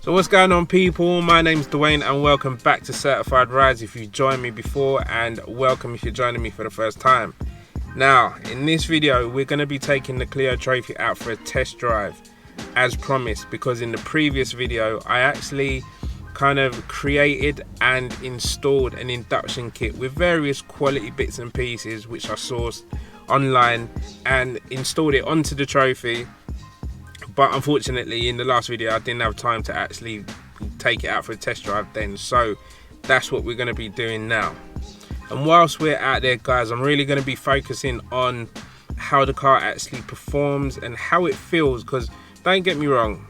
So what's going on, people? My name's Dwayne and welcome back to Certified Rides if you've joined me before, and welcome if you're joining me for the first time. Now, in this video, we're going to be taking the Clio Trophy out for a test drive as promised, because in the previous video, I actually kind of created and installed an induction kit with various quality bits and pieces which I sourced online and installed it onto the Trophy. But unfortunately, in the last video, I didn't have time to actually take it out for a test drive then. So that's what we're going to be doing now. And whilst we're out there, guys, I'm really going to be focusing on how the car actually performs and how it feels. Because don't get me wrong,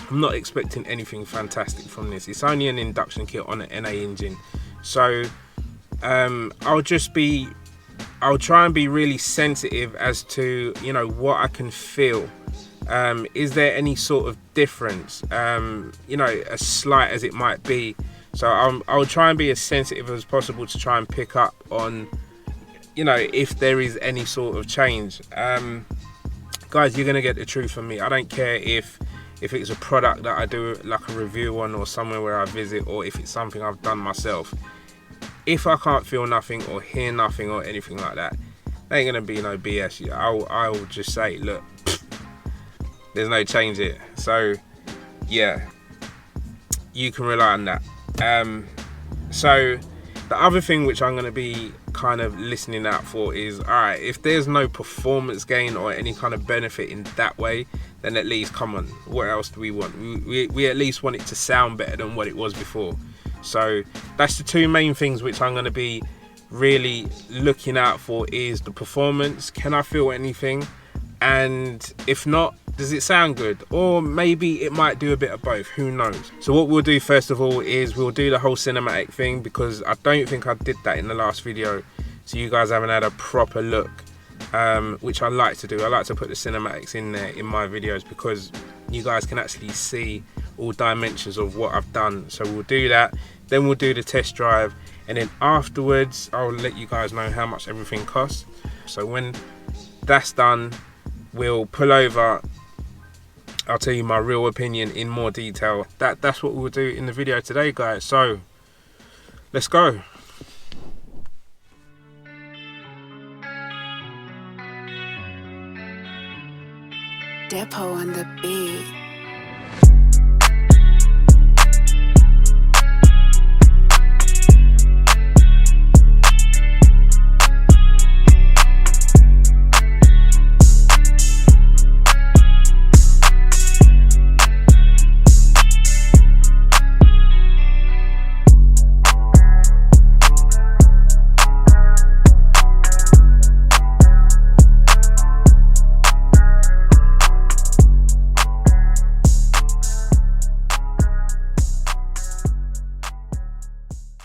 I'm not expecting anything fantastic from this. It's only an induction kit on an NA engine. So I'll try and be really sensitive as to, you know, what I can feel. Is there any sort of difference, you know, as slight as it might be. So I'll try and be as sensitive as possible to try and pick up on, you know, if there is any sort of change. Guys, you're gonna get the truth from me. I don't care if it's a product that I do like a review on, or somewhere where I visit, or if it's something I've done myself. If I can't feel nothing or hear nothing or anything like that, there ain't gonna be no BS. I'll just say, look, there's no change here. So yeah, you can rely on that. So the other thing which I'm going to be kind of listening out for is, all right, if there's no performance gain or any kind of benefit in that way, then at least, come on, what else do we want? We at least want it to sound better than what it was before. So that's the two main things which I'm going to be really looking out for, is the performance. Can I feel anything? And if not, does it sound good? Or maybe it might do a bit of both, who knows? So what we'll do first of all is we'll do the whole cinematic thing, because I don't think I did that in the last video, so you guys haven't had a proper look, which I like to do. I like to put the cinematics in there in my videos, because you guys can actually see all dimensions of what I've done. So we'll do that, then we'll do the test drive, and then afterwards I'll let you guys know how much everything costs. So when that's done, we'll pull over. I'll tell you my real opinion in more detail. That's what we'll do in the video today, guys. So let's go. Depot on the beat.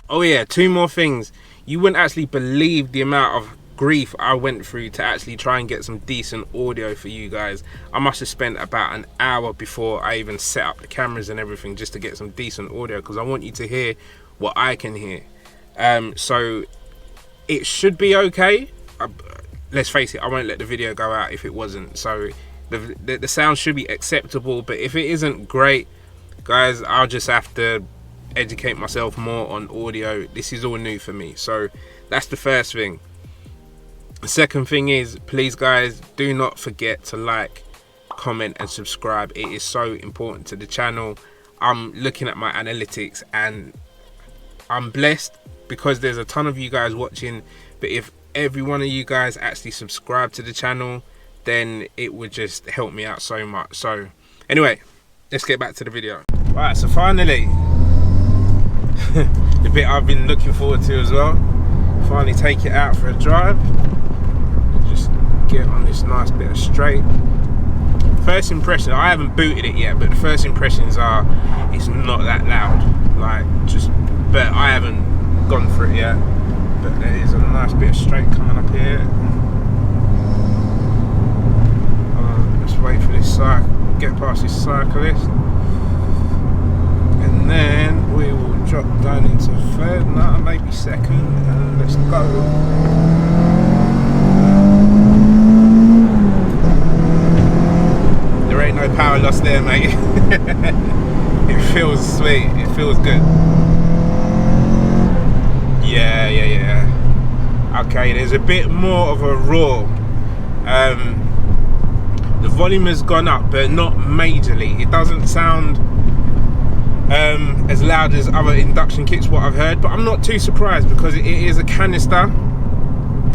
Oh yeah, two more things. You wouldn't actually believe the amount of grief I went through to actually try and get some decent audio for you guys. I must have spent about an hour before I even set up the cameras and everything just to get some decent audio, because I want you to hear what I can hear. So it should be okay. Let's face it, I won't let the video go out if it wasn't. So the sound should be acceptable, but if it isn't great, guys, I'll just have to educate myself more on audio. This is all new for me. So that's the first thing. The second thing is, please guys, do not forget to like, comment and subscribe. It is so important to the channel. I'm looking at my analytics and I'm blessed because there's a ton of you guys watching, but if every one of you guys actually subscribe to the channel, then it would just help me out so much. So anyway, let's get back to the video. Right, so finally the bit I've been looking forward to as well, finally take it out for a drive, just get on this nice bit of straight. First impression, I haven't booted it yet, but the first impressions are it's not that loud, like, just, but I haven't gone for it yet. But there is a nice bit of straight coming up here. Let's wait for this cycle, get past this cyclist, and then we will drop down into third, now maybe second, and let's go. There ain't no power loss there, mate. It feels sweet. It feels good. Yeah. Okay, there's a bit more of a roar. The volume has gone up, but not majorly. It doesn't sound as loud as other induction kits what I've heard, but I'm not too surprised because it is a canister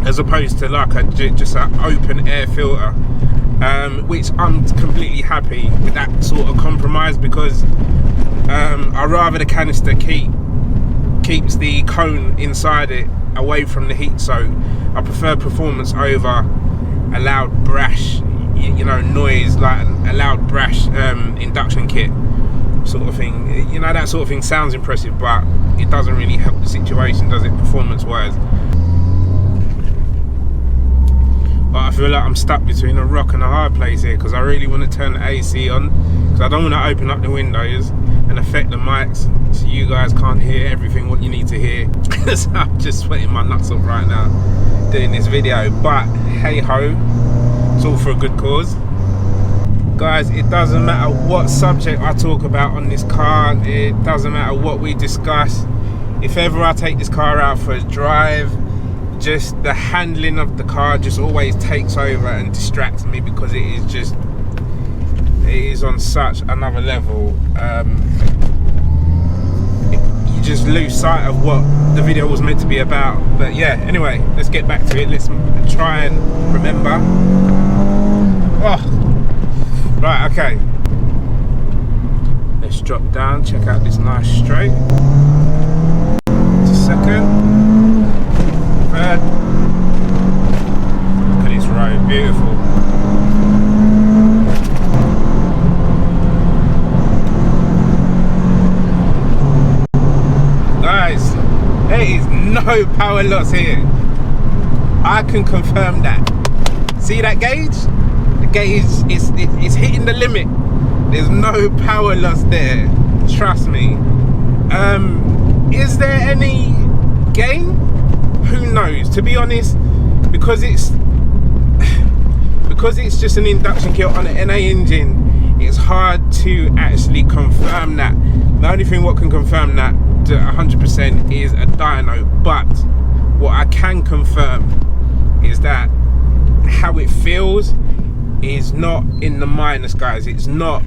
as opposed to like just an open air filter, which I'm completely happy with that sort of compromise, because I'd rather the canister keeps the cone inside it away from the heat. So I prefer performance over a loud brash, you know, noise, like a loud brash induction kit sort of thing. You know, that sort of thing sounds impressive, but it doesn't really help the situation, does it, performance wise? But I feel like I'm stuck between a rock and a hard place here, because I really want to turn the AC on, because I don't want to open up the windows and affect the mics so you guys can't hear everything what you need to hear. So I'm just sweating my nuts off right now doing this video, but hey ho, it's all for a good cause. Guys, it doesn't matter what subject I talk about on this car, it doesn't matter what we discuss. If ever I take this car out for a drive, just the handling of the car just always takes over and distracts me, because it is on such another level. You just lose sight of what the video was meant to be about. But yeah, anyway, let's get back to it. Let's try and remember. Oh, right, okay. Let's drop down, check out this nice straight. Just a second. Third. Look at this road, beautiful. Guys, there is no power loss here. I can confirm that. See that gauge? The gauge is hitting the limit. There's no power loss there. Trust me. Is there any gain? Who knows? To be honest, because it's just an induction kit on an NA engine, it's hard to actually confirm that. The only thing what can confirm that 100% is a dyno, but what I can confirm is that how it feels is not in the minus, guys. It's not,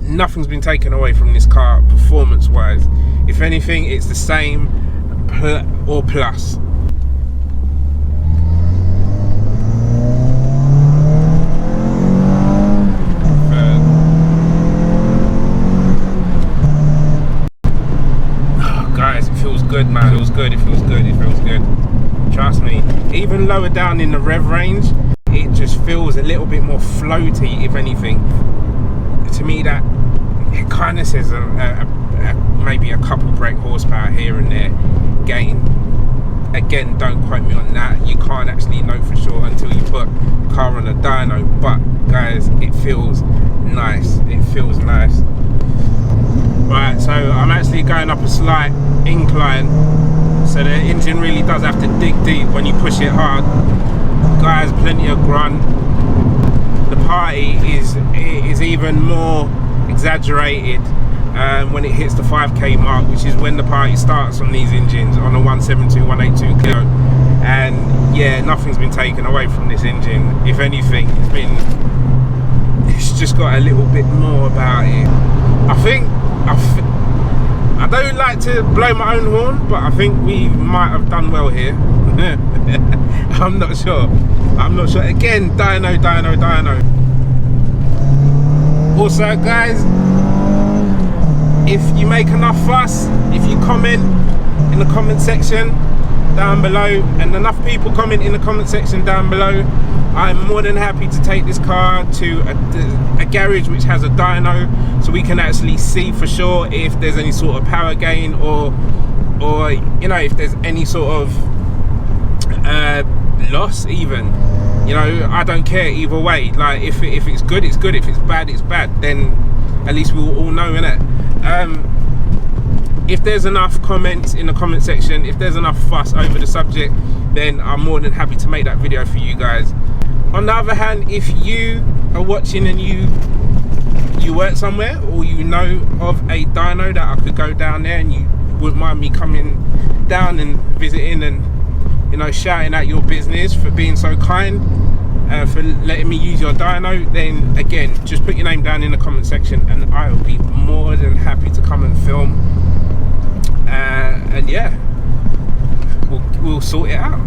nothing's been taken away from this car performance wise. If anything, it's the same or plus. Good, man. It feels good. It feels good. It feels good. Trust me. Even lower down in the rev range, it just feels a little bit more floaty. If anything, to me, that it kind of says maybe a couple brake horsepower here and there gain. Again, don't quote me on that. You can't actually know for sure until you put the car on a dyno. But guys, it feels nice. It feels nice. Right, so I'm actually going up a slight incline, so the engine really does have to dig deep when you push it hard. Guys, plenty of grunt. The party is even more exaggerated when it hits the 5k mark, which is when the party starts on these engines, on a 172, 182 Clio. And yeah, nothing's been taken away from this engine. If anything, it's just got a little bit more about it. I don't like to blow my own horn, but I think we might have done well here. I'm not sure. Again, dyno. Also, guys, if you make enough fuss, if you comment in the comment section down below, and enough people comment in the comment section down below, I'm more than happy to take this car to a garage which has a dyno, so we can actually see for sure if there's any sort of power gain, or you know, if there's any sort of loss even. You know, I don't care either way. Like, if it's good, it's good. If it's bad, it's bad. Then at least we'll all know, innit? If there's enough comments in the comment section, if there's enough fuss over the subject, then I'm more than happy to make that video for you guys. On the other hand, if you are watching and you you work somewhere, or you know of a dyno that I could go down there and you wouldn't mind me coming down and visiting and, you know, shouting at your business for being so kind, for letting me use your dyno, then again, just put your name down in the comment section and I will be more than happy to come and film, and yeah, we'll sort it out.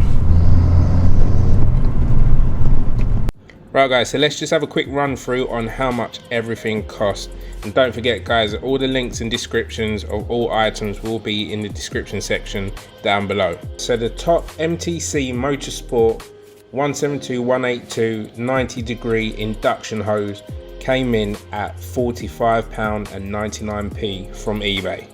Right guys, so let's just have a quick run through on how much everything costs. And don't forget guys, all the links and descriptions of all items will be in the description section down below. So the top MTC Motorsport 172182 90-degree induction hose came in at £45.99 from eBay.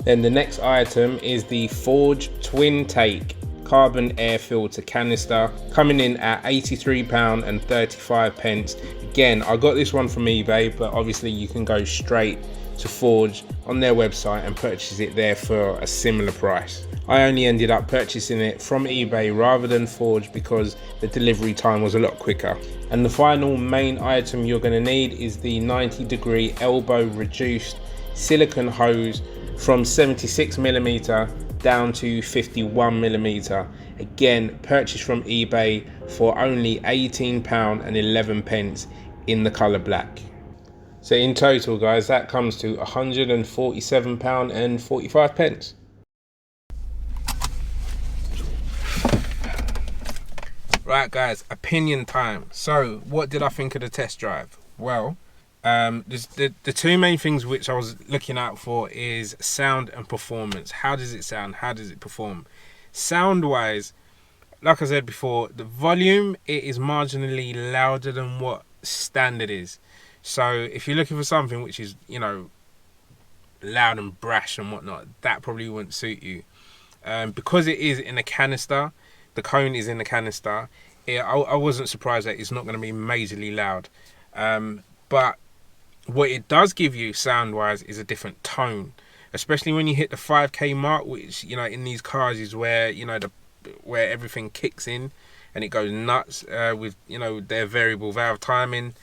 Then the next item is the Forge Twin Take carbon air filter canister, coming in at £83.35. Again, I got this one from eBay, but obviously you can go straight to Forge on their website and purchase it there for a similar price. I only ended up purchasing it from eBay rather than Forge because the delivery time was a lot quicker. And the final main item you're going to need is the 90-degree elbow reduced silicone hose from 76mm down to 51mm. Again, purchased from eBay for only £18.11 in the colour black. So in total guys, that comes to £147.45. Right guys, opinion time. So what did I think of the test drive? Well, the two main things which I was looking out for is sound and performance. How does it sound? How does it perform? Sound wise, like I said before, the volume, it is marginally louder than what standard is. So if you're looking for something which is, you know, loud and brash and whatnot, that probably wouldn't suit you. Because it is in a canister, the cone is in the canister, I wasn't surprised that it's not going to be majorly loud. But what it does give you sound wise is a different tone, especially when you hit the 5k mark, which, you know, in these cars is where, you know, where everything kicks in and it goes nuts, with, you know, their variable valve timing.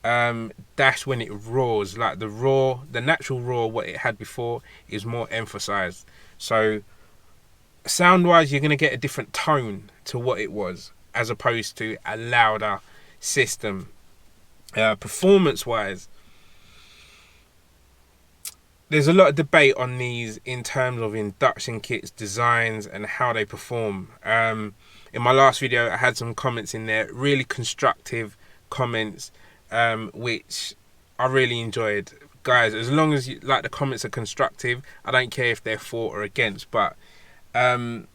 That's when it roars. Like the natural roar what it had before is more emphasized. So sound wise, you're going to get a different tone to what it was, as opposed to a louder system. Performance wise, there's a lot of debate on these in terms of induction kits, designs and how they perform. In my last video I had some comments in there, really constructive comments, which I really enjoyed. Guys, as long as the comments are constructive, I don't care if they're for or against, but the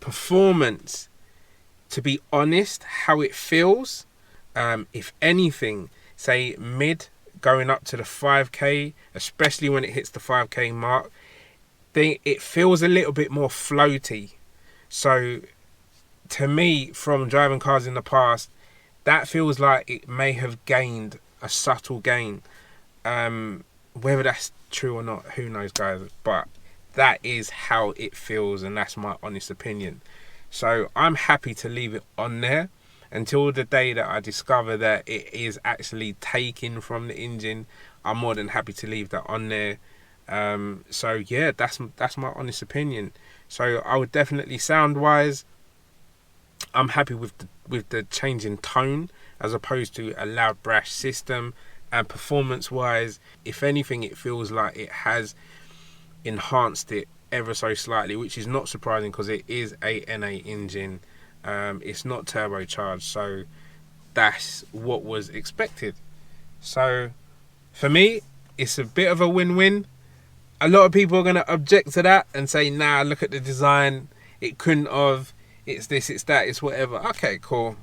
performance, to be honest, how it feels, if anything, say mid going up to the 5k, especially when it hits the 5k mark, it feels a little bit more floaty. So to me, from driving cars in the past, that feels like it may have gained a subtle gain. Whether that's true or not, who knows guys, but that is how it feels and that's my honest opinion. So I'm happy to leave it on there until the day that I discover that it is actually taken from the engine. I'm more than happy to leave that on there. So yeah, that's my honest opinion. So I would definitely, sound wise, I'm happy with the change in tone as opposed to a loud brash system. And performance wise, if anything, it feels like it has enhanced it ever so slightly, which is not surprising because it is a NA engine. It's not turbocharged, so that's what was expected. So for me, it's a bit of a win-win. A lot of people are going to object to that and say, nah, look at the design, it couldn't have, it's this, it's that, it's whatever. Okay, cool.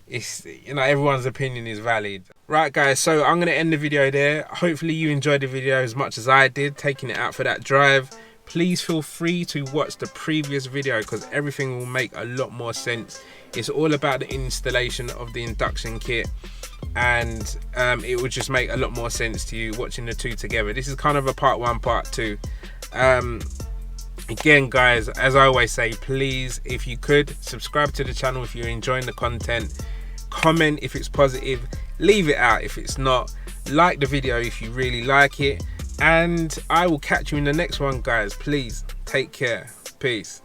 It's, you know, everyone's opinion is valid. Right guys, so I'm going to end the video there. Hopefully you enjoyed the video as much as I did taking it out for that drive. Please feel free to watch the previous video because everything will make a lot more sense. It's all about the installation of the induction kit, and it will just make a lot more sense to you watching the two together. This is kind of a part one, part two. Again guys, as I always say, please, if you could, subscribe to the channel if you're enjoying the content, comment if it's positive, leave it out if it's not, like the video if you really like it, and I will catch you in the next one, guys. Please take care. Peace.